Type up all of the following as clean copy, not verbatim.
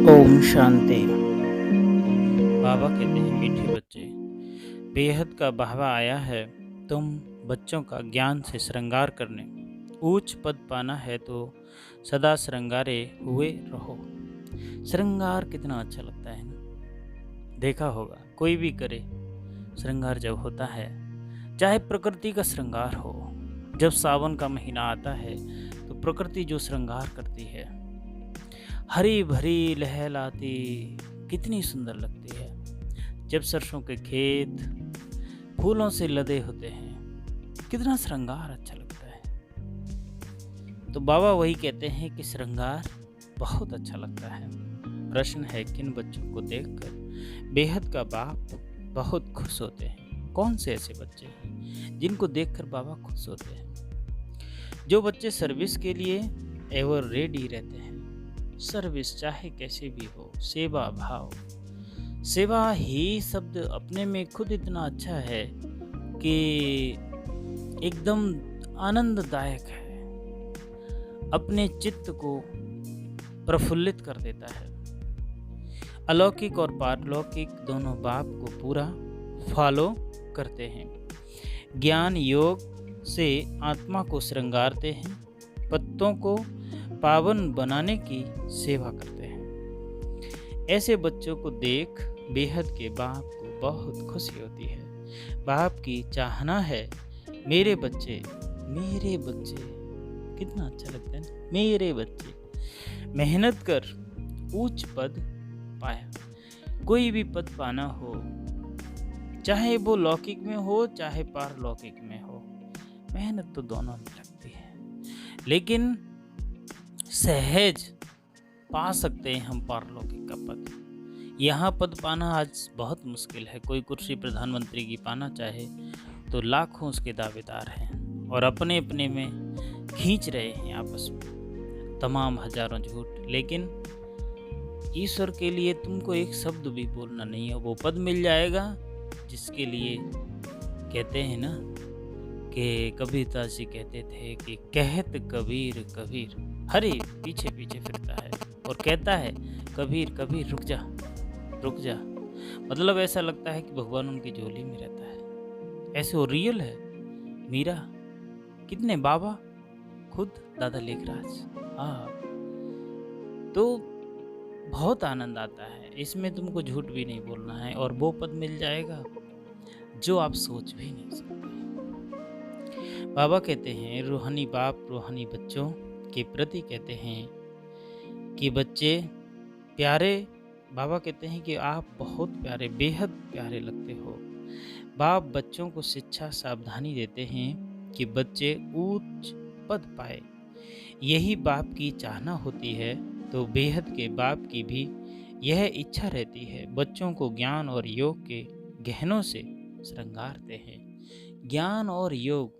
ओम शांति। बाबा कहते हैं मीठे बच्चे, बेहद का बहावा आया है। तुम बच्चों का ज्ञान से श्रृंगार करने, ऊंच पद पाना है तो सदा श्रृंगारे हुए रहो। श्रृंगार कितना अच्छा लगता है ना। देखा होगा कोई भी करे श्रृंगार जब होता है, चाहे प्रकृति का श्रृंगार हो। जब सावन का महीना आता है तो प्रकृति जो श्रृंगार करती है, हरी भरी लहलाती, कितनी सुंदर लगती है। जब सरसों के खेत फूलों से लदे होते हैं, कितना श्रृंगार अच्छा लगता है। तो बाबा वही कहते हैं कि श्रृंगार बहुत अच्छा लगता है। प्रश्न है, किन बच्चों को देखकर बेहद का बाप बहुत खुश होते हैं? कौन से ऐसे बच्चे हैं जिनको देखकर बाबा खुश होते हैं? जो बच्चे सर्विस के लिए एवर रेडी रहते हैं। सर्विस चाहे कैसे भी हो, सेवा भाव। सेवा ही शब्द अपने में खुद इतना अच्छा है कि एकदम आनंददायक है, अपने चित्त को प्रफुल्लित कर देता है। अलौकिक और पारलौकिक दोनों बाप को पूरा फॉलो करते हैं। ज्ञान योग से आत्मा को श्रृंगारते हैं, पत्तों को पावन बनाने की सेवा करते हैं। ऐसे बच्चों को देख बेहद के बाप को बहुत खुशी होती है। बाप की चाहना है मेरे बच्चे, मेरे बच्चे। कितना अच्छा लगता है ना, मेरे बच्चे मेहनत कर उच्च पद पाया। कोई भी पद पाना हो, चाहे वो लौकिक में हो चाहे पारलौकिक में हो, मेहनत तो दोनों में लगती है। लेकिन सहज पा सकते हैं हम पारलौकिक का पद। यहाँ पद पाना आज बहुत मुश्किल है। कोई कुर्सी प्रधानमंत्री की पाना चाहे तो लाखों उसके दावेदार हैं और अपने अपने में खींच रहे हैं आपस में तमाम हजारों झूठ। लेकिन ईश्वर के लिए तुमको एक शब्द भी बोलना नहीं है, वो पद मिल जाएगा जिसके लिए कहते हैं ना कि कबीरदास जी कहते थे कि कहत कबीर कबीर, हरे पीछे पीछे फिरता है और कहता है कबीर कबीर रुक जा रुक जा। मतलब ऐसा लगता है कि भगवान उनकी झोली में रहता है। ऐसे वो रियल है। मीरा कितने, बाबा खुद दादा लेखराज। हाँ, तो बहुत आनंद आता है इसमें। तुमको झूठ भी नहीं बोलना है और वो पद मिल जाएगा जो आप सोच भी नहीं सकते। बाबा कहते हैं रूहानी बाप रूहानी बच्चों के प्रति कहते हैं कि बच्चे प्यारे। बाबा कहते हैं कि आप बहुत प्यारे, बेहद प्यारे लगते हो। बाप बच्चों को शिक्षा सावधानी देते हैं कि बच्चे उच्च पद पाए। यही बाप की चाहना होती है। तो बेहद के बाप की भी यह इच्छा रहती है। बच्चों को ज्ञान और योग के गहनों से श्रृंगारते हैं। ज्ञान और योग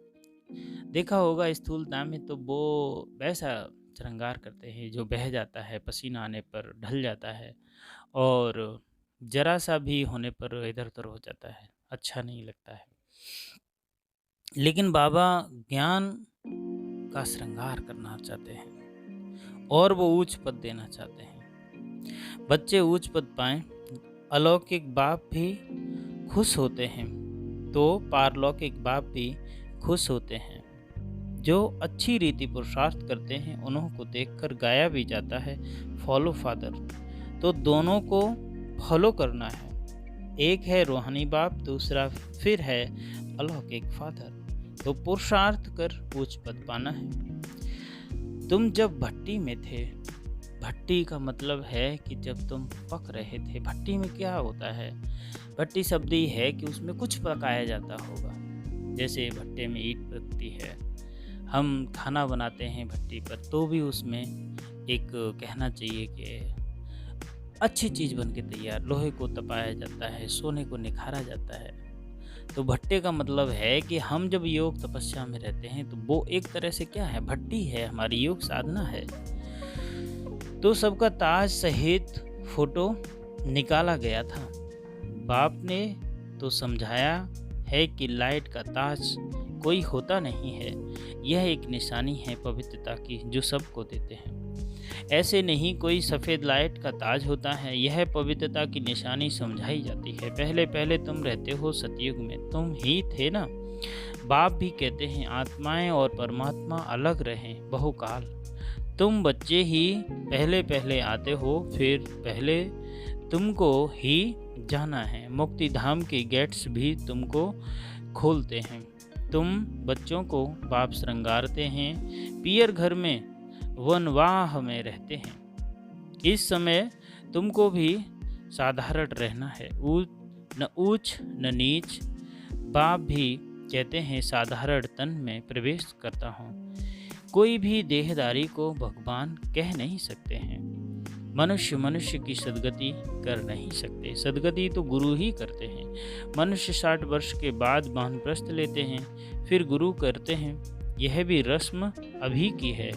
देखा होगा स्थूलता में तो वो वैसा श्रृंगार करते हैं जो बह जाता है, पसीना आने पर ढल जाता है और जरा सा भी होने पर इधर उधर हो जाता है, अच्छा नहीं लगता है। लेकिन बाबा ज्ञान का श्रृंगार करना चाहते हैं और वो उच्च पद देना चाहते हैं। बच्चे उच्च पद पाएं, अलौकिक बाप भी खुश होते हैं तो पारलौकिक बाप भी खुश होते हैं। जो अच्छी रीति पुरुषार्थ करते हैं उन्हों को देखकर गाया भी जाता है फॉलो फादर। तो दोनों को फॉलो करना है। एक है रूहानी बाप, दूसरा फिर है अलौकिक फादर। तो पुरुषार्थ कर उच्च पद पाना है। तुम जब भट्टी में थे, भट्टी का मतलब है कि जब तुम पक रहे थे। भट्टी में क्या होता है? भट्टी शब्द ही है कि उसमें कुछ पकाया जाता होगा। जैसे भट्टे में ईंट पकती है, हम खाना बनाते हैं भट्टी पर, तो भी उसमें एक कहना चाहिए कि अच्छी चीज़ बन के तैयार। लोहे को तपाया जाता है, सोने को निखारा जाता है। तो भट्टे का मतलब है कि हम जब योग तपस्या में रहते हैं तो वो एक तरह से क्या है, भट्टी है, हमारी योग साधना है। तो सबका ताज सहित फोटो निकाला गया था। बाप ने तो समझाया है कि लाइट का ताज कोई होता नहीं है, यह एक निशानी है पवित्रता की जो सबको देते हैं। ऐसे नहीं कोई सफ़ेद लाइट का ताज होता है। यह पवित्रता की निशानी समझाई जाती है। पहले पहले तुम रहते हो सतयुग में, तुम ही थे ना। बाप भी कहते हैं आत्माएं और परमात्मा अलग रहें बहुकाल। तुम बच्चे ही पहले पहले आते हो, फिर पहले तुमको ही जाना है। मुक्ति धाम के गेट्स भी तुमको खोलते हैं। तुम बच्चों को बाप श्रृंगारते हैं। पियर घर में वनवाह में रहते हैं। इस समय तुमको भी साधारण रहना है, न ऊंच न नीच। बाप भी कहते हैं साधारण तन में प्रवेश करता हूँ। कोई भी देहदारी को भगवान कह नहीं सकते हैं। मनुष्य मनुष्य की सदगति कर नहीं सकते, सदगति तो गुरु ही करते हैं। मनुष्य 60 वर्ष के बाद वानप्रस्थ लेते हैं, फिर गुरु करते हैं। यह भी रस्म अभी की है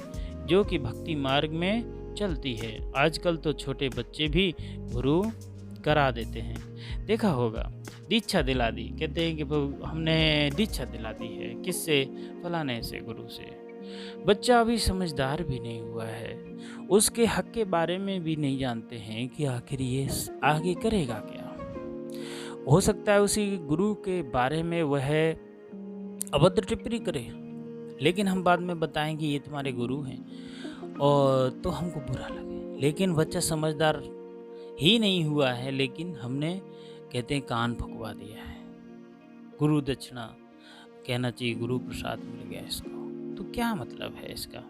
जो कि भक्ति मार्ग में चलती है। आजकल तो छोटे बच्चे भी गुरु करा देते हैं, देखा होगा। दीक्षा दिला दी, कहते हैं कि हमने दीक्षा दिला दी है, किससे? फलाने से, गुरु से। बच्चा अभी समझदार भी नहीं हुआ है, उसके हक के बारे में भी नहीं जानते हैं कि आखिर ये आगे करेगा क्या। हो सकता है उसी गुरु के बारे में वह अभद्र टिप्पणी करे, लेकिन हम बाद में बताएंगे ये तुम्हारे गुरु हैं, और तो हमको बुरा लगे। लेकिन बच्चा समझदार ही नहीं हुआ है, लेकिन हमने कहते हैं कान फुकवा दिया है। गुरु दक्षिणा कहना चाहिए, गुरु प्रसाद मिल गया इसको, तो क्या मतलब है इसका?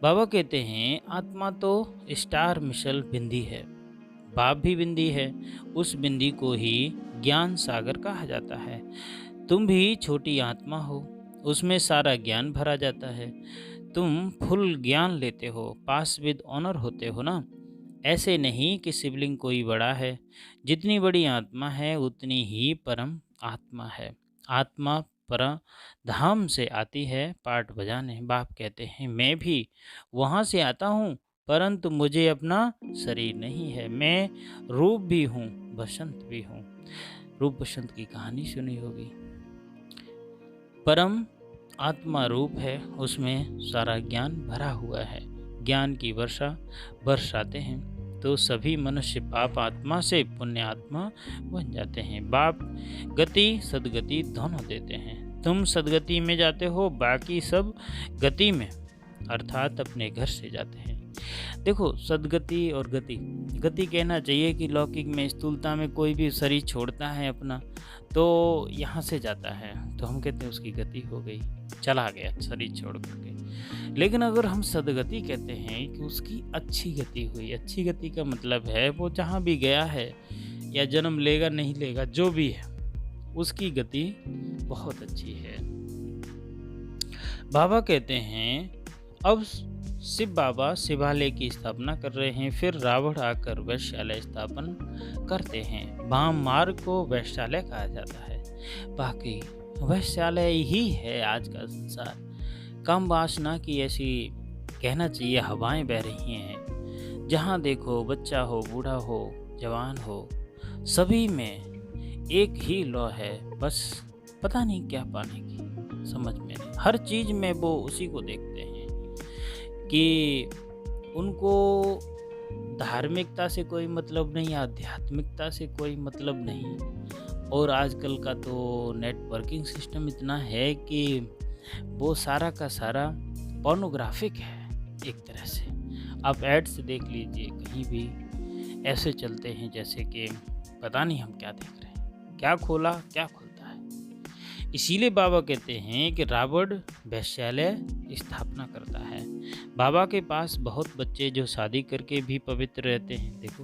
बाबा कहते हैं आत्मा तो स्टार मिशल बिंदी है, बाप भी बिंदी है। उस बिंदी को ही ज्ञान सागर कहा जाता है। तुम भी छोटी आत्मा हो, उसमें सारा ज्ञान भरा जाता है। तुम फुल ज्ञान लेते हो, पास विद ऑनर होते हो ना। ऐसे नहीं कि शिवलिंग कोई बड़ा है। जितनी बड़ी आत्मा है उतनी ही परम आत्मा है। आत्मा पर धाम से आती है पाठ बजाने। बाप कहते हैं मैं भी वहाँ से आता हूँ, परंतु मुझे अपना शरीर नहीं है। मैं रूप भी हूँ, बसंत भी हूँ। रूप बसंत की कहानी सुनी होगी। परम आत्मा रूप है, उसमें सारा ज्ञान भरा हुआ है। ज्ञान की वर्षा बरसाते हैं तो सभी मनुष्य पाप आत्मा से पुण्य आत्मा बन जाते हैं। बाप गति सदगति दोनों देते हैं। तुम सदगति में जाते हो, बाकी सब गति में, अर्थात अपने घर से जाते हैं। देखो सदगति और गति, गति कहना चाहिए कि लौकिक में स्थूलता में कोई भी शरीर छोड़ता है अपना, तो यहाँ से जाता है तो हम कहते हैं उसकी गति हो गई, चला गया शरीर छोड़ करके। लेकिन अगर हम सदगति कहते हैं कि उसकी अच्छी गति हुई, अच्छी गति का मतलब है वो जहाँ भी गया है या जन्म लेगा नहीं लेगा, जो भी है उसकी गति बहुत अच्छी है। बाबा कहते हैं अब शिव बाबा शिवालय की स्थापना कर रहे हैं, फिर रावण आकर वैश्यालय स्थापन करते हैं। वाम मार्ग को वैश्यालय कहा जाता है, बाकी वैश्यालय ही है आज का संसार। कम वासना की ऐसी कहना चाहिए हवाएं बह रही हैं। जहाँ देखो बच्चा हो, बूढ़ा हो, जवान हो, सभी में एक ही लौ है, बस पता नहीं क्या पाने की समझ में नहीं। हर चीज़ में वो उसी को देखते हैं कि उनको धार्मिकता से कोई मतलब नहीं, आध्यात्मिकता से कोई मतलब नहीं। और आजकल का तो नेटवर्किंग सिस्टम इतना है कि वो सारा का सारा पोर्नोग्राफिक है एक तरह से। आप एड्स देख लीजिए, कहीं भी ऐसे चलते हैं जैसे कि पता नहीं हम क्या देख रहे हैं, क्या खोला क्या खुलता है। इसीलिए बाबा कहते हैं कि रावण वैश्यालय स्थापना करता है। बाबा के पास बहुत बच्चे जो शादी करके भी पवित्र रहते हैं। देखो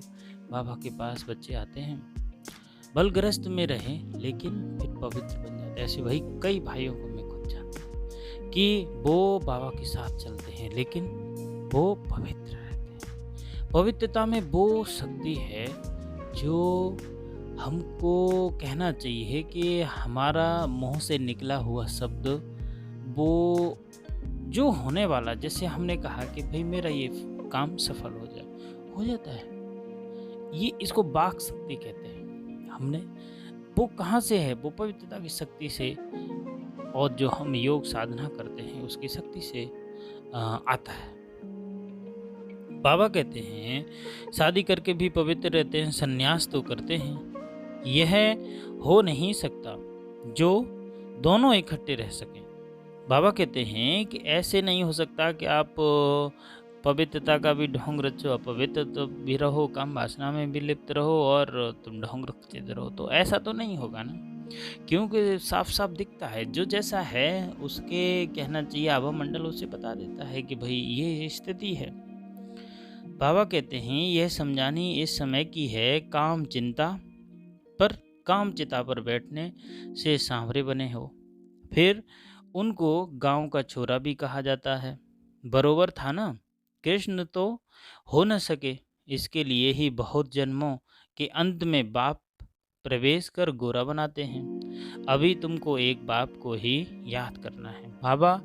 बाबा के पास बच्चे आते हैं, बलग्रस्त में रहे लेकिन फिर पवित्र बन जाते हैं। ऐसे वही कई भाइयों को मैं खुद जानता हूँ कि वो बाबा के साथ चलते हैं लेकिन वो पवित्र रहते हैं। पवित्रता में वो शक्ति है जो हमको कहना चाहिए कि हमारा मुंह से निकला हुआ शब्द वो जो होने वाला, जैसे हमने कहा कि भाई मेरा ये काम सफल हो जाता है। ये इसको वाक शक्ति कहते हैं। हमने वो कहाँ से है? वो पवित्रता की शक्ति से, और जो हम योग साधना करते हैं उसकी शक्ति से आता है। बाबा कहते हैं शादी करके भी पवित्र रहते हैं, संन्यास तो करते हैं। यह हो नहीं सकता जो दोनों इकट्ठे रह सकें। बाबा कहते हैं कि ऐसे नहीं हो सकता कि आप पवित्रता का भी ढोंग रचो, अपवित्र तो भी रहो, काम वासना में भी लिप्त रहो और तुम ढोंग रखते रहो, तो ऐसा तो नहीं होगा ना। क्योंकि साफ साफ दिखता है, जो जैसा है उसके कहना चाहिए आभा मंडल उसे बता देता है कि भाई ये स्थिति है। बाबा कहते हैं यह समझानी इस समय की है, काम चिंता पर काम चिता पर बैठने से सांवरे बने हो। फिर उनको गांव का छोरा भी कहा जाता है। बरोबर था ना, कृष्ण तो हो न सके, इसके लिए ही बहुत जन्मों के अंत में बाप प्रवेश कर गोरा बनाते हैं। अभी तुमको एक बाप को ही याद करना है। बाबा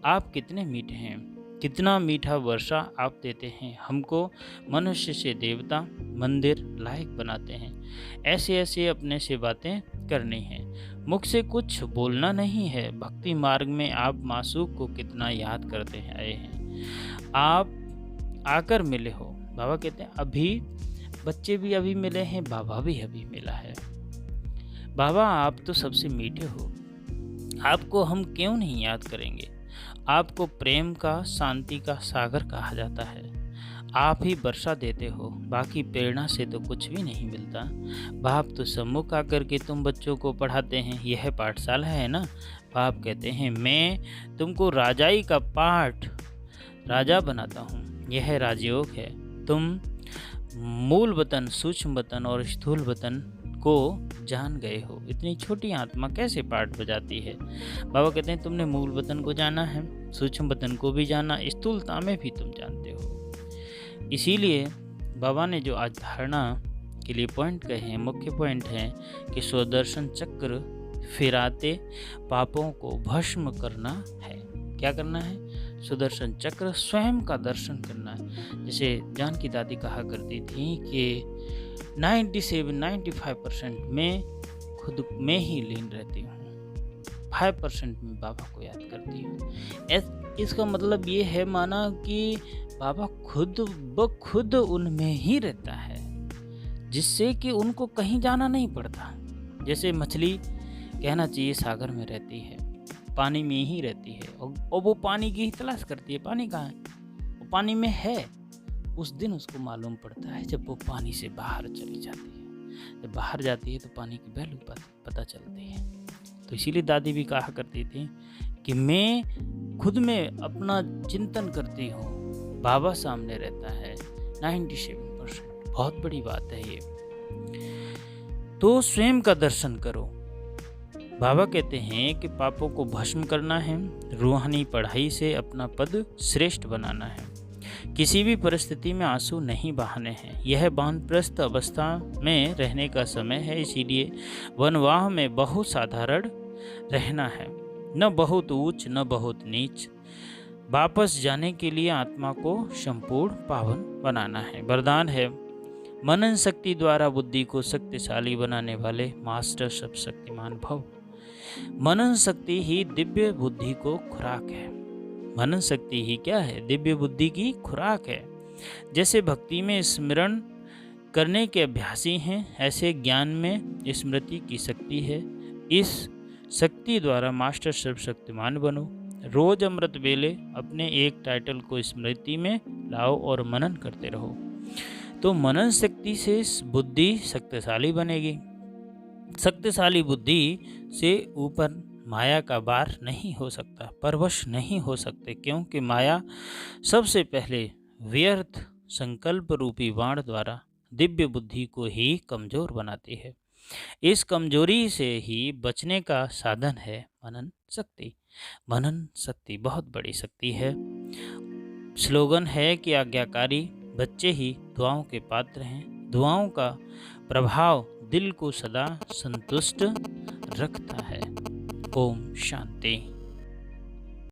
आप कितने मीठे हैं, कितना मीठा वर्षा आप देते हैं, हमको मनुष्य से देवता मंदिर लायक बनाते हैं। ऐसे ऐसे अपने से बातें करनी है, मुख से कुछ बोलना नहीं है। भक्ति मार्ग में आप मासूक को कितना याद करते हैं आए हैं, आप आकर मिले हो। बाबा कहते हैं अभी बच्चे भी अभी मिले हैं, बाबा भी अभी मिला है। बाबा आप तो सबसे मीठे हो, आपको हम क्यों नहीं याद करेंगे। आपको प्रेम का शांति का सागर कहा जाता है। आप ही वर्षा देते हो, बाकी प्रेरणा से तो कुछ भी नहीं मिलता। बाप तो सम्मुख आकर के तुम बच्चों को पढ़ाते हैं, यह पाठशाला है ना। बाप कहते हैं मैं तुमको राजाई का पाठ राजा बनाता हूँ, यह राजयोग है। तुम मूल वतन, सूक्ष्म वतन और स्थूल वतन को जान गए हो, इतनी छोटी आत्मा कैसे पाठ बजाती है। बाबा कहते हैं तुमने मूल वतन को जाना है, सूक्ष्म वतन को भी जाना, स्थूलता में भी तुम जानते हो। इसीलिए बाबा ने जो आज धारणा के लिए पॉइंट कहे हैं, मुख्य पॉइंट हैं कि स्वदर्शन चक्र फिराते पापों को भस्म करना है। क्या करना है? सुदर्शन चक्र स्वयं का दर्शन करना है। जैसे जानकी दादी कहा करती थी कि 97-95% में खुद में ही लीन रहती हूँ, 5% में बाबा को याद करती हूँ। इसका मतलब ये है माना कि बाबा खुद ब खुद उनमें ही रहता है, जिससे कि उनको कहीं जाना नहीं पड़ता। जैसे मछली कहना चाहिए सागर में रहती है, पानी में ही रहती है, और वो पानी की ही तलाश करती है। पानी कहाँ है? वो पानी में है। उस दिन उसको मालूम पड़ता है जब वो पानी से बाहर चली जाती है। जब बाहर जाती है तो पानी की वैल्यू पता चलती है। तो इसीलिए दादी भी कहा करती थी कि मैं खुद में अपना चिंतन करती हूँ, बाबा सामने रहता है 97%। बहुत बड़ी बात है ये। तो स्वयं का दर्शन करो। बाबा कहते हैं कि पापों को भस्म करना है, रूहानी पढ़ाई से अपना पद श्रेष्ठ बनाना है। किसी भी परिस्थिति में आंसू नहीं बहाने हैं। यह वानप्रस्थ अवस्था में रहने का समय है, इसीलिए वनवाह में बहुत साधारण रहना है, न बहुत ऊंच न बहुत नीच। वापस जाने के लिए आत्मा को संपूर्ण पावन बनाना है। वरदान है मनन शक्ति द्वारा बुद्धि को शक्तिशाली बनाने वाले मास्टर सब शक्तिमान भव। मनन शक्ति ही दिव्य बुद्धि को खुराक है। मनन शक्ति ही क्या है? दिव्य बुद्धि की खुराक है। जैसे भक्ति में स्मरण करने के अभ्यासी हैं, ऐसे ज्ञान में स्मृति की शक्ति है। इस शक्ति द्वारा मास्टर सर्वशक्तिमान बनो। रोज अमृत वेले अपने एक टाइटल को स्मृति में लाओ और मनन करते रहो, तो मनन शक्ति से बुद्धि शक्तिशाली बनेगी। शक्तिशाली बुद्धि से ऊपर माया का बार नहीं हो सकता, परवश नहीं हो सकते, क्योंकि माया सबसे पहले व्यर्थ संकल्प रूपी बाण द्वारा दिव्य बुद्धि को ही कमजोर बनाती है। इस कमजोरी से ही बचने का साधन है मनन शक्ति। मनन शक्ति बहुत बड़ी शक्ति है। स्लोगन है कि आज्ञाकारी बच्चे ही दुआओं के पात्र हैं। दुआओं का प्रभाव दिल को सदा संतुष्ट रखता है। ओम शांति।